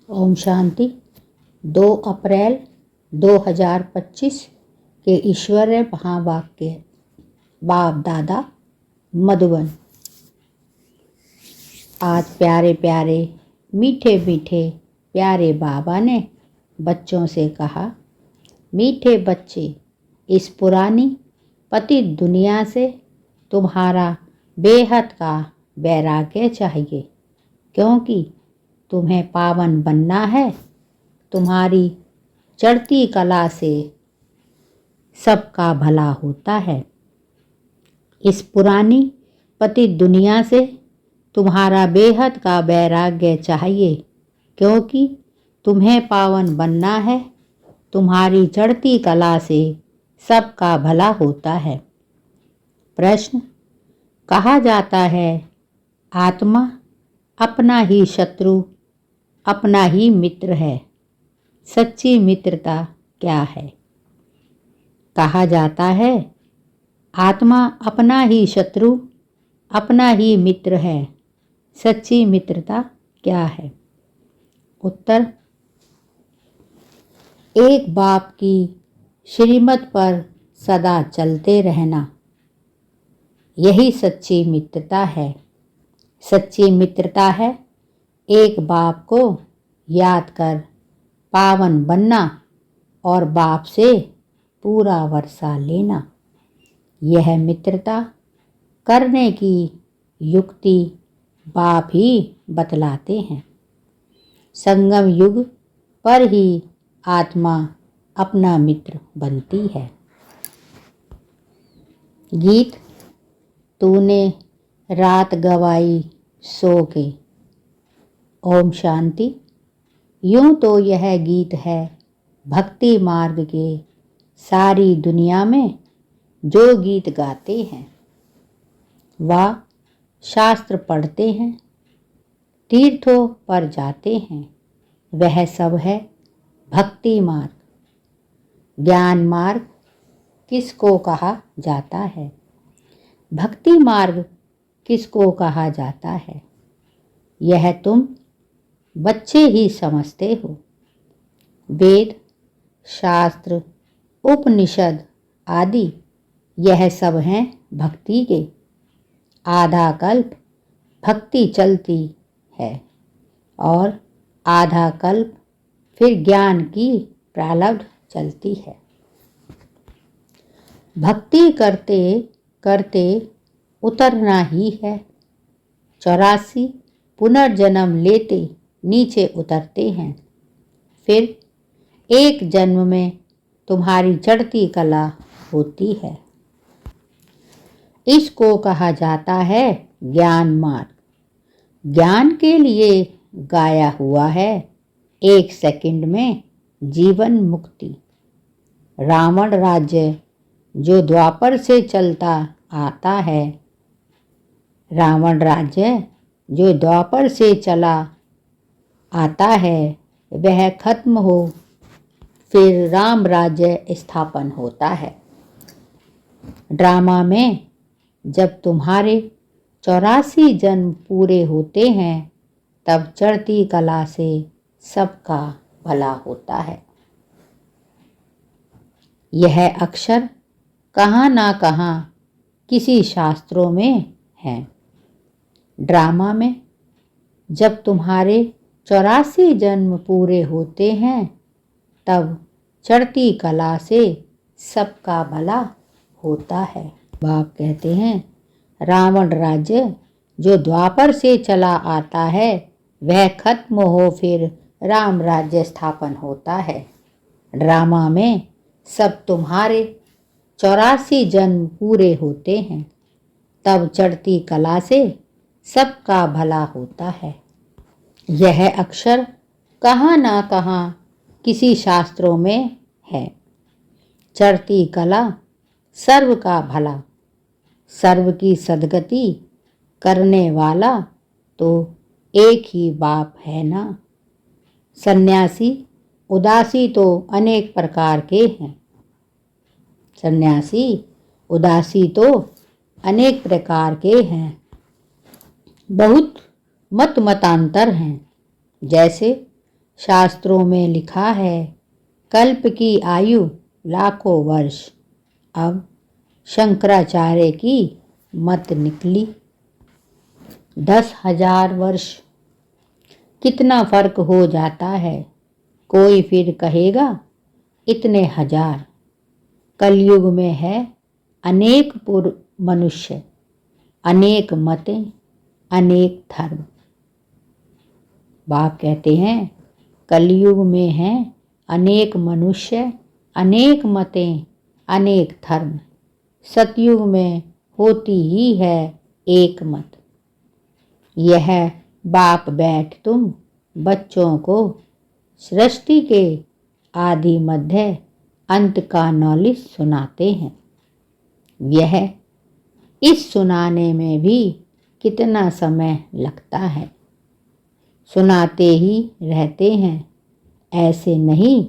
ओम शांति। 2 अप्रैल 2025 के ईश्वरीय महावाक्य। बाप दादा मधुबन। आज प्यारे प्यारे मीठे मीठे प्यारे बाबा ने बच्चों से कहा, मीठे बच्चे, इस पुरानी पतित दुनिया से तुम्हारा बेहद का वैराग्य चाहिए, क्योंकि तुम्हें पावन बनना है। तुम्हारी चढ़ती कला से सबका भला होता है। इस पुरानी पतित दुनिया से तुम्हारा बेहद का वैराग्य चाहिए, क्योंकि तुम्हें पावन बनना है। तुम्हारी चढ़ती कला से सबका भला होता है। प्रश्न। कहा जाता है, आत्मा अपना ही शत्रु अपना ही मित्र है। सच्ची मित्रता क्या है? कहा जाता है, आत्मा अपना ही शत्रु अपना ही मित्र है। सच्ची मित्रता क्या है? उत्तर। एक बाप की श्रीमत पर सदा चलते रहना, यही सच्ची मित्रता है। सच्ची मित्रता है एक बाप को याद कर पावन बनना और बाप से पूरा वर्षा लेना। यह मित्रता करने की युक्ति बाप ही बतलाते हैं। संगम युग पर ही आत्मा अपना मित्र बनती है। गीत। तूने रात गवाई सो के। ओम शांति। यूं तो यह गीत है भक्ति मार्ग के सारी दुनिया में जो गीत गाते हैं, वह शास्त्र पढ़ते हैं, तीर्थों पर जाते हैं, वह सब है भक्ति मार्ग। ज्ञान मार्ग किसको कहा जाता है? भक्ति मार्ग किसको कहा जाता है? यह तुम बच्चे ही समझते हो। वेद, शास्त्र, उपनिषद आदि यह सब हैं भक्ति के। आधा कल्प भक्ति चलती है और आधा कल्प फिर ज्ञान की प्रारब्ध चलती है। भक्ति करते करते उतरना ही है। 84 पुनर्जन्म लेते नीचे उतरते हैं। फिर एक जन्म में तुम्हारी चढ़ती कला होती है। इसको कहा जाता है ज्ञान मार्ग। ज्ञान के लिए गाया हुआ है 1 सेकंड में जीवन मुक्ति। रावण राज्य जो द्वापर से चलता आता है, रावण राज्य जो द्वापर से चला आता है, वह खत्म हो फिर राम राज्य स्थापन होता है। ड्रामा में जब तुम्हारे 84 जन्म पूरे होते हैं, तब चढ़ती कला से सबका भला होता है। यह अक्षर कहाँ ना कहाँ किसी शास्त्रों में है। ड्रामा में जब तुम्हारे 84 जन्म पूरे होते हैं, तब चढ़ती कला से सबका भला होता है। बाप कहते हैं, रावण राज्य जो द्वापर से चला आता है, वह खत्म हो फिर राम राज्य स्थापन होता है। ड्रामा में सब तुम्हारे 84 जन्म पूरे होते हैं, तब चढ़ती कला से सबका भला होता है। यह अक्षर कहाँ ना कहाँ किसी शास्त्रों में है। चढ़ती कला सर्व का भला, सर्व की सद्गति करने वाला तो एक ही बाप है ना। सन्यासी उदासी तो अनेक प्रकार के हैं। सन्यासी उदासी तो अनेक प्रकार के हैं। बहुत मतांतर हैं। जैसे शास्त्रों में लिखा है कल्प की आयु लाखों वर्ष। अब शंकराचार्य की मत निकली 10,000 वर्ष। कितना फर्क हो जाता है। कोई फिर कहेगा इतने हजार। कलयुग में है अनेक मनुष्य, अनेक मतें, अनेक धर्म। बाप कहते हैं कलयुग में है अनेक मनुष्य, अनेक मतें, अनेक धर्म। सतयुग में होती ही है एक मत। यह बाप बैठ तुम बच्चों को सृष्टि के आदि मध्य अंत का नॉलेज सुनाते हैं। यह इस सुनाने में भी कितना समय लगता है। सुनाते ही रहते हैं। ऐसे नहीं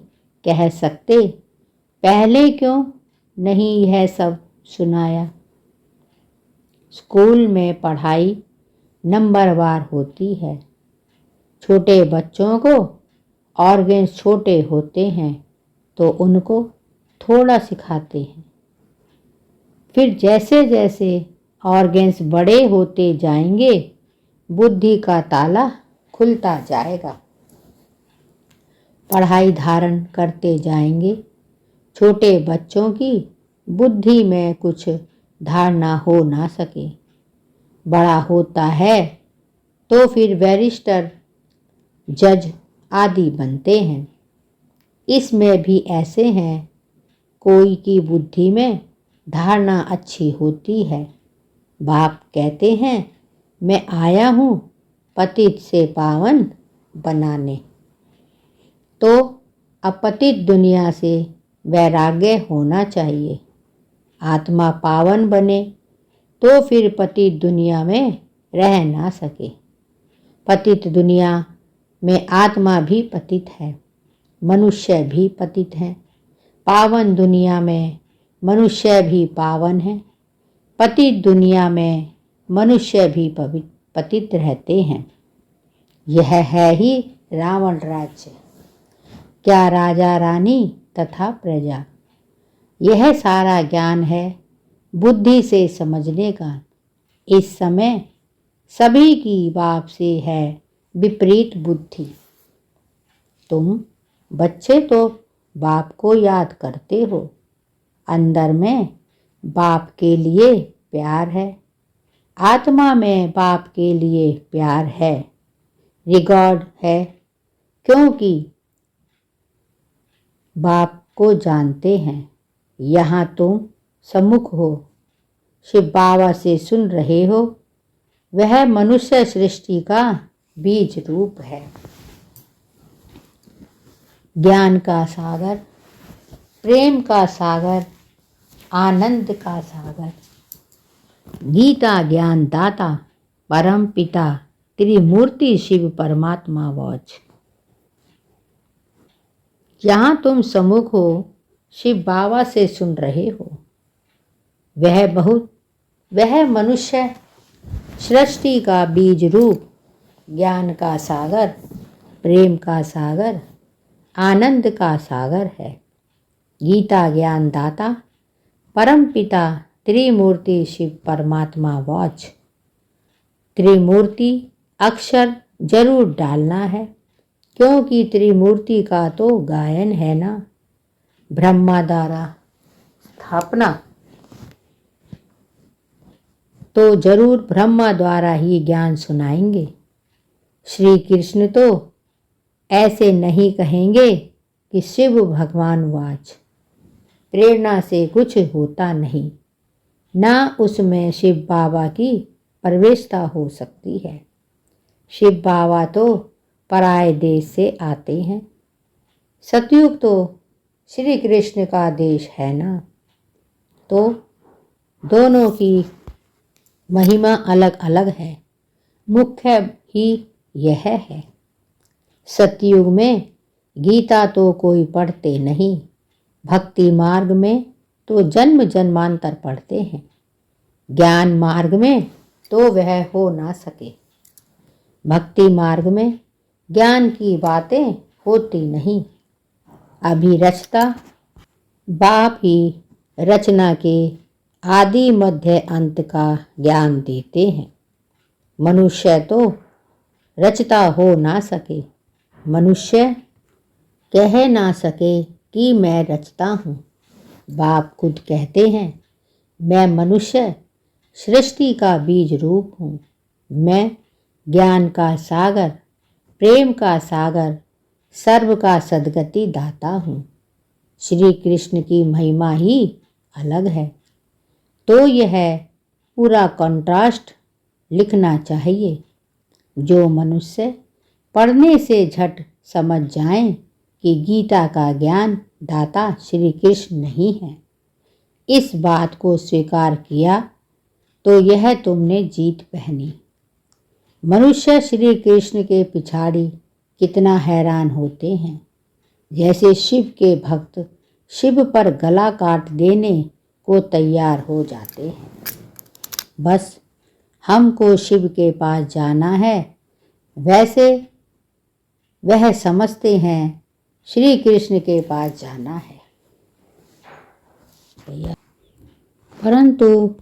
कह सकते पहले क्यों नहीं यह सब सुनाया। स्कूल में पढ़ाई नंबरवार होती है। छोटे बच्चों को ऑर्गन्स छोटे होते हैं तो उनको थोड़ा सिखाते हैं। फिर जैसे जैसे ऑर्गन्स बड़े होते जाएंगे बुद्धि का ताला खुलता जाएगा। पढ़ाई धारण करते जाएंगे। छोटे बच्चों की बुद्धि में कुछ धारणा हो ना सके। बड़ा होता है तो फिर बैरिस्टर, जज आदि बनते हैं। इसमें भी ऐसे हैं। कोई की बुद्धि में धारणा अच्छी होती है। बाप कहते हैं मैं आया हूँ पतित से पावन बनाने। तो अपतित दुनिया से वैराग्य होना चाहिए। आत्मा पावन बने तो फिर पतित दुनिया में रह ना सके। पतित दुनिया में आत्मा भी पतित है, मनुष्य भी पतित हैं। पावन दुनिया में मनुष्य भी पावन है। पतित दुनिया में मनुष्य भी पतित रहते हैं। यह है ही रावण राज्य। क्या राजा रानी तथा प्रजा। यह सारा ज्ञान है बुद्धि से समझने का। इस समय सभी की बाप से है विपरीत बुद्धि। तुम बच्चे तो बाप को याद करते हो। अंदर में बाप के लिए प्यार है। आत्मा में बाप के लिए प्यार है, रिकॉर्ड है, क्योंकि बाप को जानते हैं। यहाँ तुम सम्मुख हो, शिव बाबा से सुन रहे हो। वह मनुष्य सृष्टि का बीज रूप है। ज्ञान का सागर, प्रेम का सागर, आनंद का सागर, गीता ज्ञान दाता परम पिता त्रिमूर्ति शिव परमात्मा वॉच। यहाँ तुम सम्मुख हो, शिव बाबा से सुन रहे हो। वह मनुष्य सृष्टि का बीज रूप ज्ञान का सागर, प्रेम का सागर, आनंद का सागर है। गीता ज्ञान दाता परम पिता त्रिमूर्ति शिव परमात्मा वॉच। त्रिमूर्ति अक्षर जरूर डालना है, क्योंकि त्रिमूर्ति का तो गायन है ना। ब्रह्मा द्वारा स्थापना तो जरूर ब्रह्मा द्वारा ही ज्ञान सुनाएंगे। श्री कृष्ण तो ऐसे नहीं कहेंगे कि शिव भगवान वाच। प्रेरणा से कुछ होता नहीं, ना उसमें शिव बाबा की प्रवेशता हो सकती है। शिव बाबा तो पराये देश से आते हैं। सतयुग तो श्री कृष्ण का देश है ना। तो दोनों की महिमा अलग अलग है, मुख्य ही यह है। सतयुग में गीता तो कोई पढ़ते नहीं। भक्ति मार्ग में तो जन्म जन्मांतर पढ़ते हैं। ज्ञान मार्ग में तो वह हो ना सके। भक्ति मार्ग में ज्ञान की बातें होती नहीं। अभी रचता बाप ही रचना के आदि मध्य अंत का ज्ञान देते हैं। मनुष्य तो रचता हो ना सके, मनुष्य कह ना सके कि मैं रचता हूँ। बाप खुद कहते हैं, मैं मनुष्य सृष्टि का बीज रूप हूँ। मैं ज्ञान का सागर, प्रेम का सागर, सर्व का सद्गति दाता हूँ। श्री कृष्ण की महिमा ही अलग है। तो यह पूरा कॉन्ट्रास्ट लिखना चाहिए। जो मनुष्य पढ़ने से झट समझ जाएं कि गीता का ज्ञान दाता श्री कृष्ण नहीं है, इस बात को स्वीकार किया तो यह तुमने जीत पहनी। मनुष्य श्री कृष्ण के पिछाड़ी कितना हैरान होते हैं। जैसे शिव के भक्त शिव पर गला काट देने को तैयार हो जाते हैं। बस हमको शिव के पास जाना है, वैसे वह समझते हैं श्री कृष्ण के पास जाना है। परंतु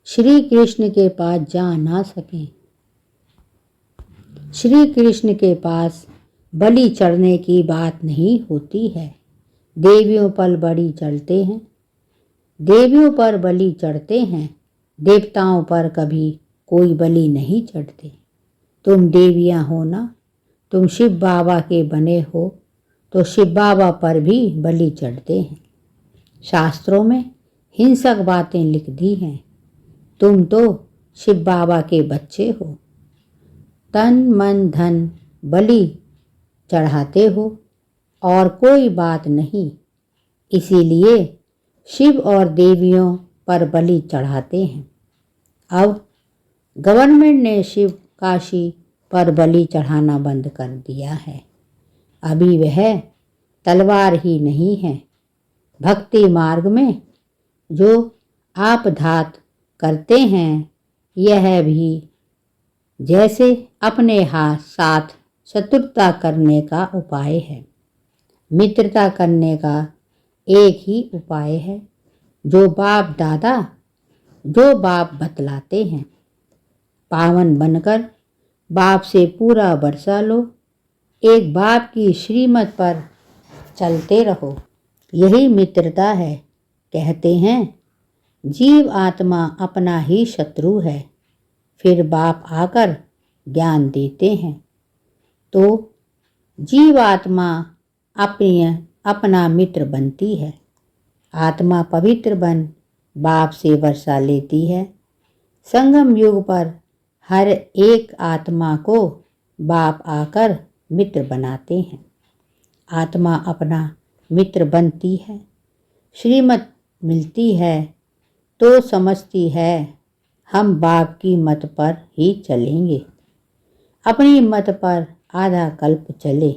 श्री कृष्ण के पास जा ना सकें। श्री कृष्ण के पास बलि चढ़ने की बात नहीं होती है। देवियों पर बलि चढ़ते हैं, देवियों पर बलि चढ़ते हैं, देवताओं पर कभी कोई बलि नहीं चढ़ते। तुम देवियां हो ना, तुम शिव बाबा के बने हो तो शिव बाबा पर भी बलि चढ़ते हैं। शास्त्रों में हिंसक बातें लिख दी हैं। तुम तो शिव बाबा के बच्चे हो, तन मन धन बलि चढ़ाते हो और कोई बात नहीं, इसीलिए शिव और देवियों पर बलि चढ़ाते हैं। अब गवर्नमेंट ने शिव काशी पर बलि चढ़ाना बंद कर दिया है। अभी वह तलवार ही नहीं है। भक्ति मार्ग में जो आपघात करते हैं, यह भी जैसे अपने हाथ साथ शत्रुता करने का उपाय है। मित्रता करने का एक ही उपाय है, जो बाप बतलाते हैं। पावन बनकर बाप से पूरा बरसा लो, एक बाप की श्रीमत पर चलते रहो, यही मित्रता है। कहते हैं जीव आत्मा अपना ही शत्रु है, फिर बाप आकर ज्ञान देते हैं तो जीव आत्मा अपना मित्र बनती है। आत्मा पवित्र बन बाप से वर्षा लेती है। संगम युग पर हर एक आत्मा को बाप आकर मित्र बनाते हैं। आत्मा अपना मित्र बनती है, श्रीमत मिलती है तो समझती है हम बाप की मत पर ही चलेंगे। अपनी मत पर आधा कल्प चले,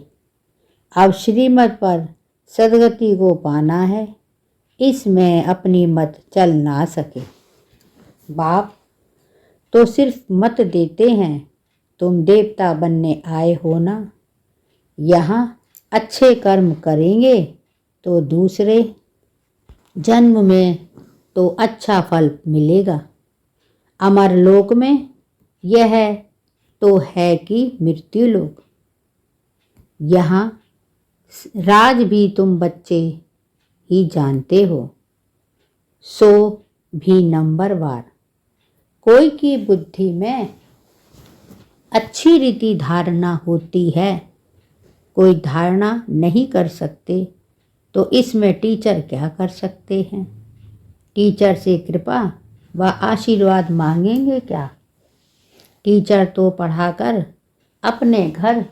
अब श्रीमत पर सदगति को पाना है, इसमें अपनी मत चल ना सके। बाप तो सिर्फ मत देते हैं, तुम देवता बनने आए हो ना, यहाँ अच्छे कर्म करेंगे तो दूसरे जन्म में तो अच्छा फल मिलेगा। अमर लोक में यह तो है कि मृत्यु लोक। यहाँ राज भी तुम बच्चे ही जानते हो, सो भी नंबरवार। कोई की बुद्धि में अच्छी रीति धारणा होती है, कोई धारणा नहीं कर सकते, तो इसमें टीचर क्या कर सकते हैं। टीचर से कृपा व आशीर्वाद मांगेंगे क्या। टीचर तो पढ़ाकर अपने घर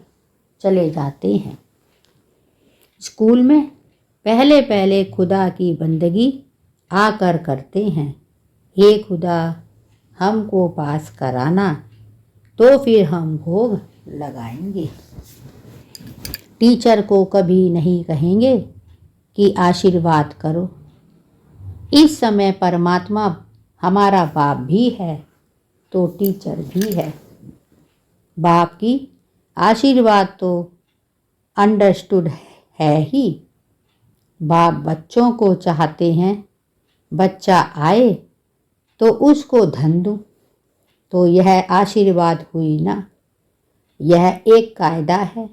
चले जाते हैं। स्कूल में पहले पहले खुदा की बंदगी आकर करते हैं, हे खुदा हमको पास कराना, तो फिर हम भोग लगाएंगे। टीचर को कभी नहीं कहेंगे कि आशीर्वाद करो। इस समय परमात्मा हमारा बाप भी है तो टीचर भी है। बाप की आशीर्वाद तो अंडरस्टूड है ही। बाप बच्चों को चाहते हैं बच्चा आए तो उसको धन दूं, तो यह आशीर्वाद हुई ना। यह एक कायदा है।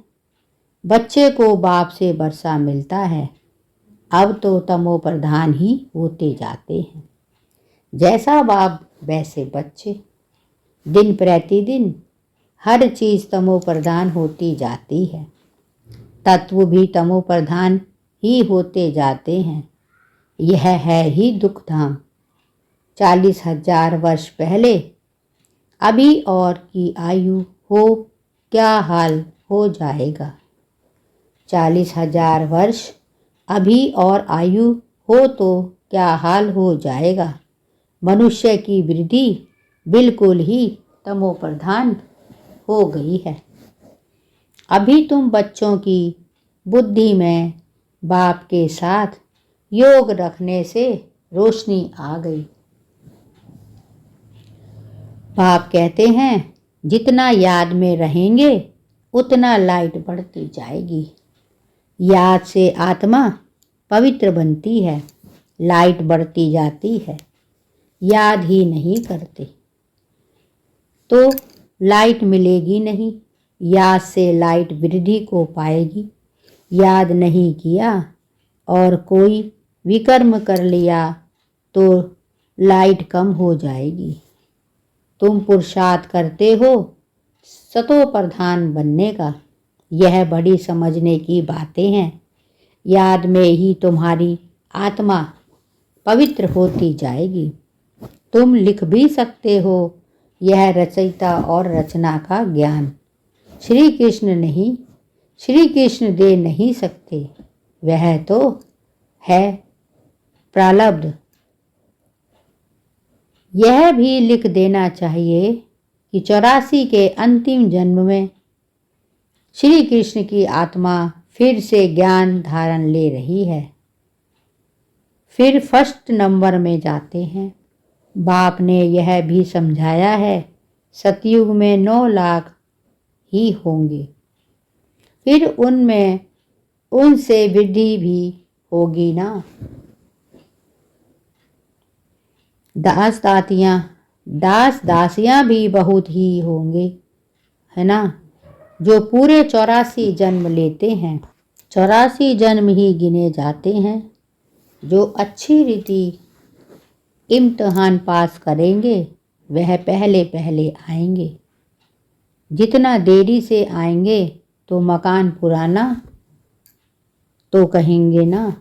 बच्चे को बाप से वर्षा मिलता है। अब तो तमो प्रधान ही होते जाते हैं। जैसा बाप वैसे बच्चे। दिन प्रतिदिन हर चीज़ तमो प्रधान होती जाती है। तत्व भी तमो प्रधान ही होते जाते हैं। यह है ही दुखधाम। 40,000 वर्ष पहले अभी और की आयु हो क्या हाल हो जाएगा। 40,000 वर्ष अभी और आयु हो तो क्या हाल हो जाएगा। मनुष्य की वृद्धि बिल्कुल ही तमो प्रधान हो गई है। अभी तुम बच्चों की बुद्धि में बाप के साथ योग रखने से रोशनी आ गई। बाप कहते हैं जितना याद में रहेंगे उतना लाइट बढ़ती जाएगी। याद से आत्मा पवित्र बनती है, लाइट बढ़ती जाती है। याद ही नहीं करते तो लाइट मिलेगी नहीं। याद से लाइट वृद्धि को पाएगी। याद नहीं किया और कोई विकर्म कर लिया तो लाइट कम हो जाएगी। तुम पुरुषार्थ करते हो सतो प्रधान बनने का। यह बड़ी समझने की बातें हैं। याद में ही तुम्हारी आत्मा पवित्र होती जाएगी। तुम लिख भी सकते हो यह रचयिता और रचना का ज्ञान। श्री कृष्ण नहीं, श्री कृष्ण दे नहीं सकते। वह तो है प्रारब्ध। यह भी लिख देना चाहिए कि 84 के अंतिम जन्म में श्री कृष्ण की आत्मा फिर से ज्ञान धारण ले रही है। फिर फर्स्ट नंबर में जाते हैं। बाप ने यह भी समझाया है सतयुग में 9 लाख ही होंगे। फिर उनमें उनसे वृद्धि भी होगी ना। दास दासियां भी बहुत ही होंगे, है ना, जो पूरे 84 जन्म लेते हैं। 84 जन्म ही गिने जाते हैं। जो अच्छी रीति इम्तिहान पास करेंगे वह पहले पहले आएंगे। जितना देरी से आएंगे तो मकान पुराना तो कहेंगे ना,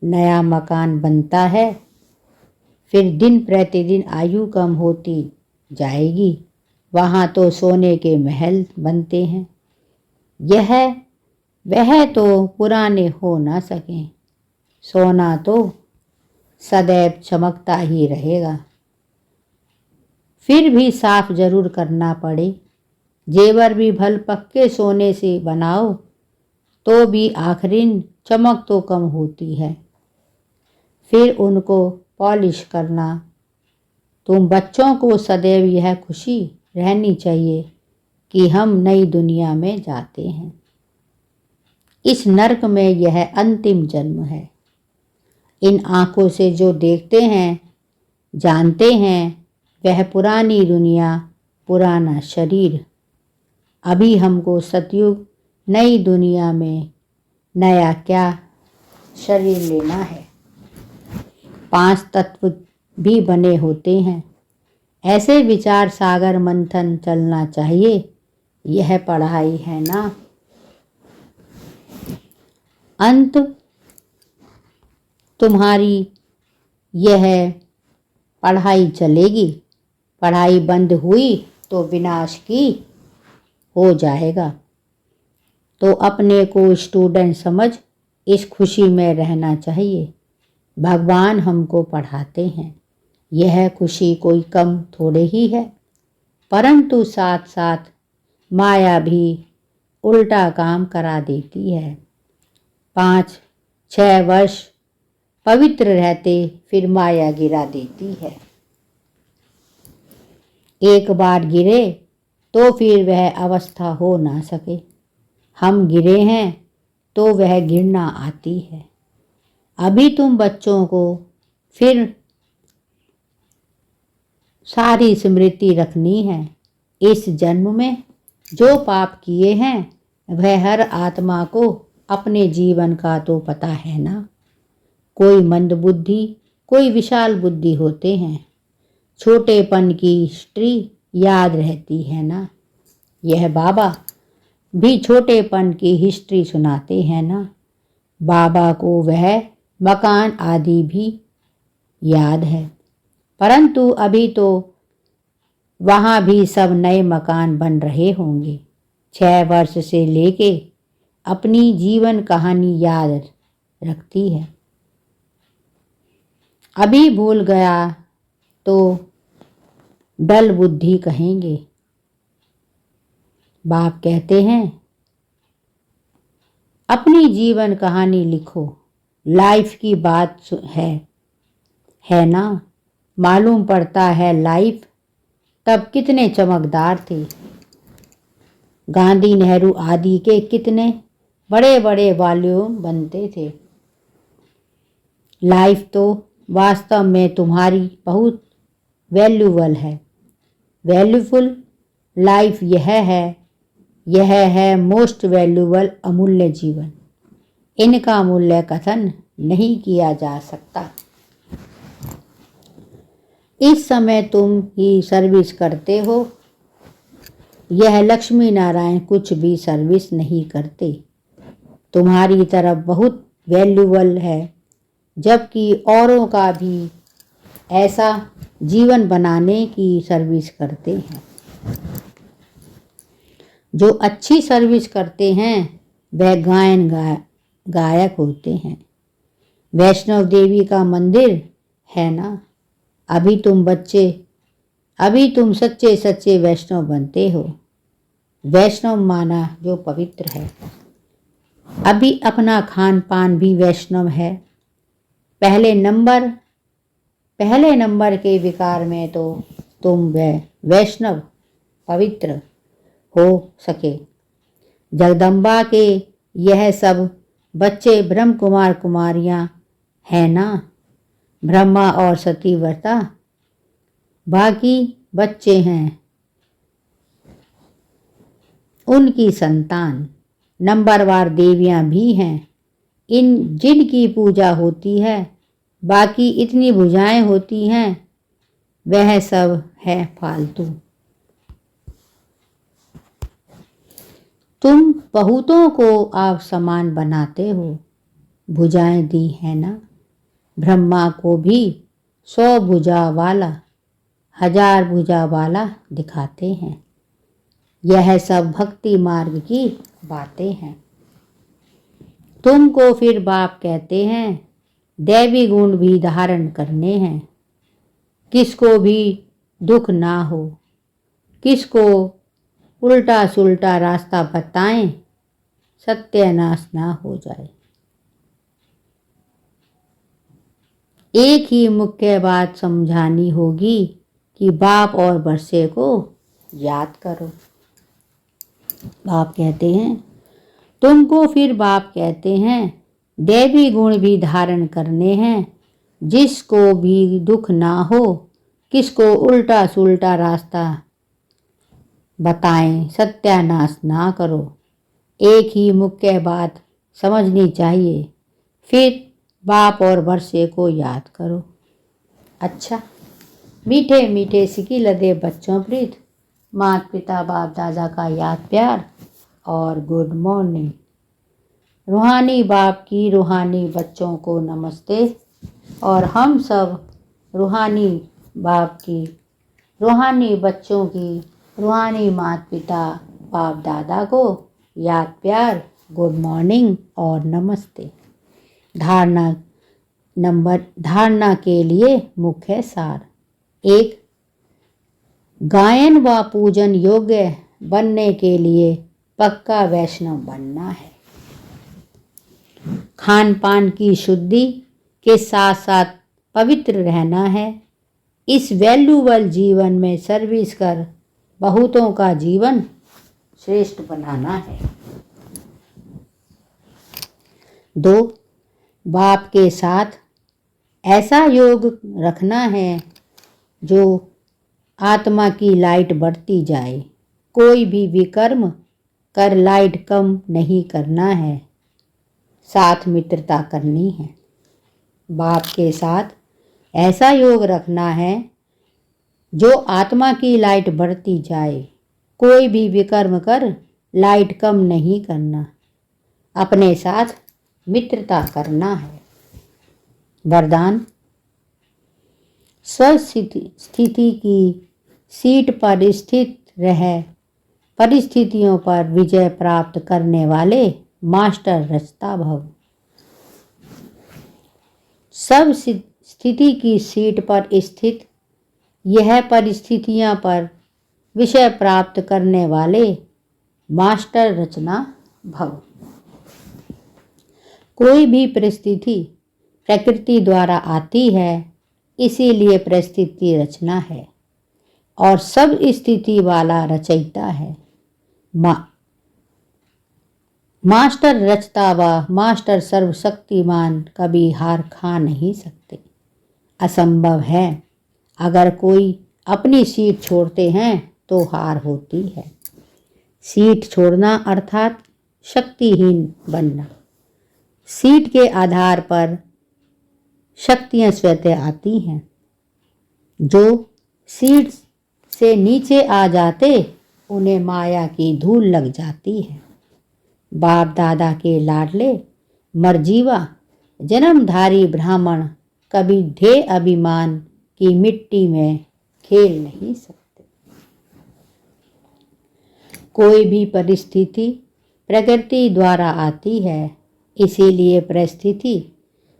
नया मकान बनता है। फिर दिन प्रतिदिन आयु कम होती जाएगी। वहाँ तो सोने के महल बनते हैं। वह तो पुराने हो ना सकें। सोना तो सदैव चमकता ही रहेगा। फिर भी साफ जरूर करना पड़े। जेवर भी भल पक्के सोने से बनाओ तो भी आखिरिन चमक तो कम होती है। फिर उनको पॉलिश करना। तुम बच्चों को सदैव यह खुशी रहनी चाहिए कि हम नई दुनिया में जाते हैं। इस नरक में यह अंतिम जन्म है। इन आँखों से जो देखते हैं जानते हैं वह पुरानी दुनिया, पुराना शरीर। अभी हमको सतयुग नई दुनिया में नया क्या शरीर लेना है। 5 तत्व भी बने होते हैं। ऐसे विचार सागर मंथन चलना चाहिए। यह पढ़ाई है ना। अंत तुम्हारी यह पढ़ाई चलेगी। पढ़ाई बंद हुई तो विनाश की हो जाएगा। तो अपने को स्टूडेंट समझ इस खुशी में रहना चाहिए। भगवान हमको पढ़ाते हैं। यह खुशी कोई कम थोड़े ही है। परंतु साथ साथ माया भी उल्टा काम करा देती है। 5-6 वर्ष पवित्र रहते फिर माया गिरा देती है। एक बार गिरे तो फिर वह अवस्था हो ना सके। हम गिरे हैं तो वह घृणा आती है। अभी तुम बच्चों को फिर सारी स्मृति रखनी है। इस जन्म में जो पाप किए हैं वह हर आत्मा को अपने जीवन का तो पता है ना। कोई मंद बुद्धि, कोई विशाल बुद्धि होते हैं। छोटेपन की हिस्ट्री याद रहती है ना। यह बाबा भी छोटेपन की हिस्ट्री सुनाते हैं ना। बाबा को वह मकान आदि भी याद है, परंतु अभी तो वहाँ भी सब नए मकान बन रहे होंगे। 6 वर्ष से लेके अपनी जीवन कहानी याद रखती है। अभी भूल गया तो डल बुद्धि कहेंगे। बाप कहते हैं अपनी जीवन कहानी लिखो। लाइफ की बात है ना। मालूम पड़ता है लाइफ तब कितने चमकदार थे। गांधी नेहरू आदि के कितने बड़े बड़े वॉल्यूम बनते थे। लाइफ तो वास्तव में तुम्हारी बहुत वैल्यूबल है। वैल्यूफुल लाइफ यह है मोस्ट वैल्यूबल अमूल्य जीवन। इनका मूल्य कथन नहीं किया जा सकता। इस समय तुम ही सर्विस करते हो। यह लक्ष्मी नारायण कुछ भी सर्विस नहीं करते। तुम्हारी तरफ बहुत वैल्यूबल है, जबकि औरों का भी ऐसा जीवन बनाने की सर्विस करते हैं। जो अच्छी सर्विस करते हैं वह गायक होते हैं। वैष्णव देवी का मंदिर है ना। अभी तुम सच्चे सच्चे वैष्णव बनते हो। वैष्णव माना जो पवित्र है। अभी अपना खान पान भी वैष्णव है। पहले नंबर के विकार में तो तुम वैष्णव पवित्र हो सके। जगदम्बा के यह सब बच्चे ब्रह्म कुमार कुमारियाँ हैं ना। ब्रह्मा और सती व्रता बाकी बच्चे हैं, उनकी संतान। नंबरवार देवियाँ भी हैं जिनकी पूजा होती है। बाकी इतनी भुजाएं होती हैं, वह सब है फालतू। तुम बहुतों को आप समान बनाते हो। भुजाएं दी है ना। ब्रह्मा को भी 100 भुजा वाला 1000 भुजा वाला दिखाते हैं। यह सब भक्ति मार्ग की बातें हैं। तुमको फिर बाप कहते हैं दैवी गुण भी धारण करने हैं। किसको भी दुख ना हो, किसको उल्टा सुल्टा रास्ता बताएं, सत्यानाश ना हो जाए। एक ही मुख्य बात समझानी होगी कि बाप और वर्षे को याद करो। बाप कहते हैं तुमको फिर बाप कहते हैं दैवी गुण भी धारण करने हैं। जिसको भी दुख ना हो, किसको उल्टा सुल्टा रास्ता बताएं, सत्यानाश ना करो। एक ही मुख्य बात समझनी चाहिए। फिर बाप और वर्षे को याद करो। अच्छा, मीठे मीठे सिकी लदे बच्चों प्रीत, माता पिता बाप दादा का याद प्यार और गुड मॉर्निंग। रूहानी बाप की रूहानी बच्चों को नमस्ते। और हम सब रूहानी बाप की रूहानी बच्चों की रूहानी माता पिता बाप दादा को याद प्यार, गुड मॉर्निंग और नमस्ते। धारणा के लिए मुख्य सार। 1. गायन व पूजन योग्य बनने के लिए पक्का वैष्णव बनना है। खान पान की शुद्धि के साथ साथ पवित्र रहना है। इस वैल्यूबल जीवन में सर्विस कर बहुतों का जीवन श्रेष्ठ बनाना है। 2. बाप के साथ ऐसा योग रखना है जो आत्मा की लाइट बढ़ती जाए। कोई भी विकर्म कर लाइट कम नहीं करना है, साथ मित्रता करनी है। बाप के साथ ऐसा योग रखना है जो आत्मा की लाइट बढ़ती जाए। कोई भी विकर्म कर लाइट कम नहीं करना, अपने साथ मित्रता करना है। वरदान: स्वस्थिति की सीट पर स्थित रह परिस्थितियों पर विजय प्राप्त करने वाले मास्टर रचता भव। सब स्थिति की सीट पर स्थित यह परिस्थितियां पर विषय प्राप्त करने वाले मास्टर रचना भव। कोई भी परिस्थिति प्रकृति द्वारा आती है, इसीलिए परिस्थिति रचना है और सब स्थिति वाला रचयिता है। मास्टर रचता व मास्टर सर्वशक्तिमान कभी हार खा नहीं सकते। असंभव है। अगर कोई अपनी सीट छोड़ते हैं तो हार होती है। सीट छोड़ना अर्थात शक्तिहीन बनना। सीट के आधार पर शक्तियां स्वतः आती हैं। जो सीट से नीचे आ जाते उन्हें माया की धूल लग जाती है। बाप दादा के लाडले मरजीवा जन्मधारी ब्राह्मण कभी ध्येय अभिमान की मिट्टी में खेल नहीं सकते। कोई भी परिस्थिति प्रकृति द्वारा आती है, इसीलिए परिस्थिति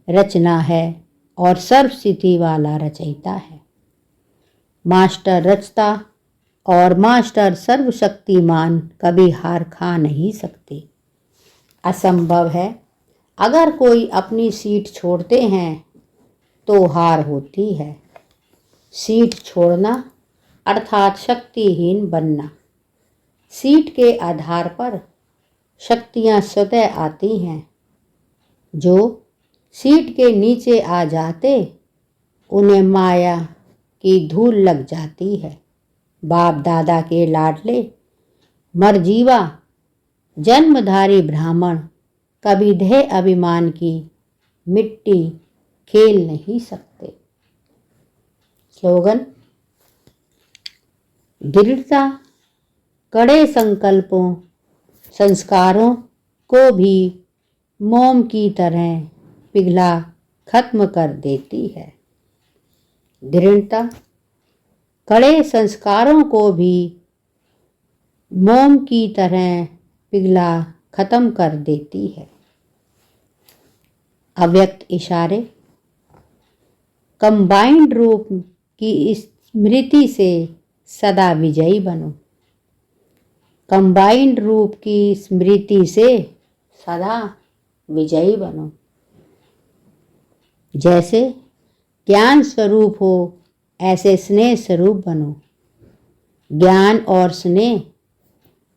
रचना है और सर्वस्थिति वाला रचयिता है। मास्टर रचता और मास्टर सर्वशक्तिमान कभी हार खा नहीं सकते। असंभव है। अगर कोई अपनी सीट छोड़ते हैं तो हार होती है। सीट छोड़ना अर्थात शक्तिहीन बनना। सीट के आधार पर शक्तियां स्वतः आती हैं। जो सीट के नीचे आ जाते उन्हें माया की धूल लग जाती है। बाप दादा के लाडले मरजीवा जन्मधारी ब्राह्मण कभी ध्येय अभिमान की मिट्टी खेल नहीं सकते। स्लोगन: दृढ़ता कड़े संकल्पों संस्कारों को भी मोम की तरह पिघला खत्म कर देती है। दृढ़ता कड़े संस्कारों को भी मोम की तरह पिघला खत्म कर देती है। अव्यक्त इशारे: कंबाइंड रूप की स्मृति से सदा विजयी बनो। कंबाइंड रूप की स्मृति से सदा विजयी बनो। जैसे ज्ञान स्वरूप हो ऐसे स्नेह स्वरूप बनो। ज्ञान और स्नेह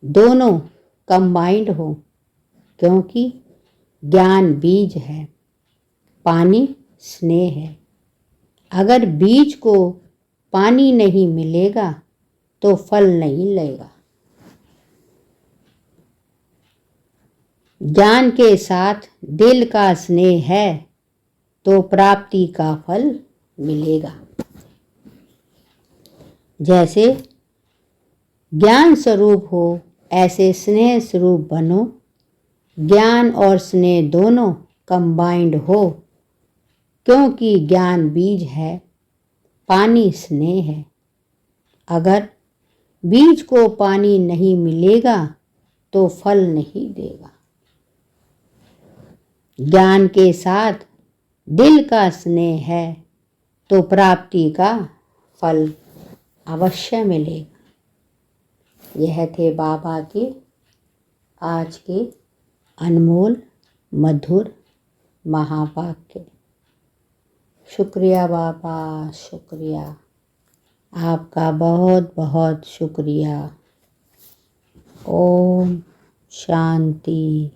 दोनों कंबाइंड हो, क्योंकि ज्ञान बीज है, पानी स्नेह है। अगर बीज को पानी नहीं मिलेगा तो फल नहीं लेगा। ज्ञान के साथ दिल का स्नेह है तो प्राप्ति का फल मिलेगा। जैसे ज्ञान स्वरूप हो ऐसे स्नेह स्वरूप बनो। ज्ञान और स्नेह दोनों कंबाइंड हो, क्योंकि ज्ञान बीज है, पानी स्नेह है। अगर बीज को पानी नहीं मिलेगा तो फल नहीं देगा। ज्ञान के साथ दिल का स्नेह है तो प्राप्ति का फल अवश्य मिलेगा। यह थे बाबा के आज के अनमोल मधुर महावाक्य। शुक्रिया बाबा, शुक्रिया, आपका बहुत बहुत शुक्रिया। ओम शांति।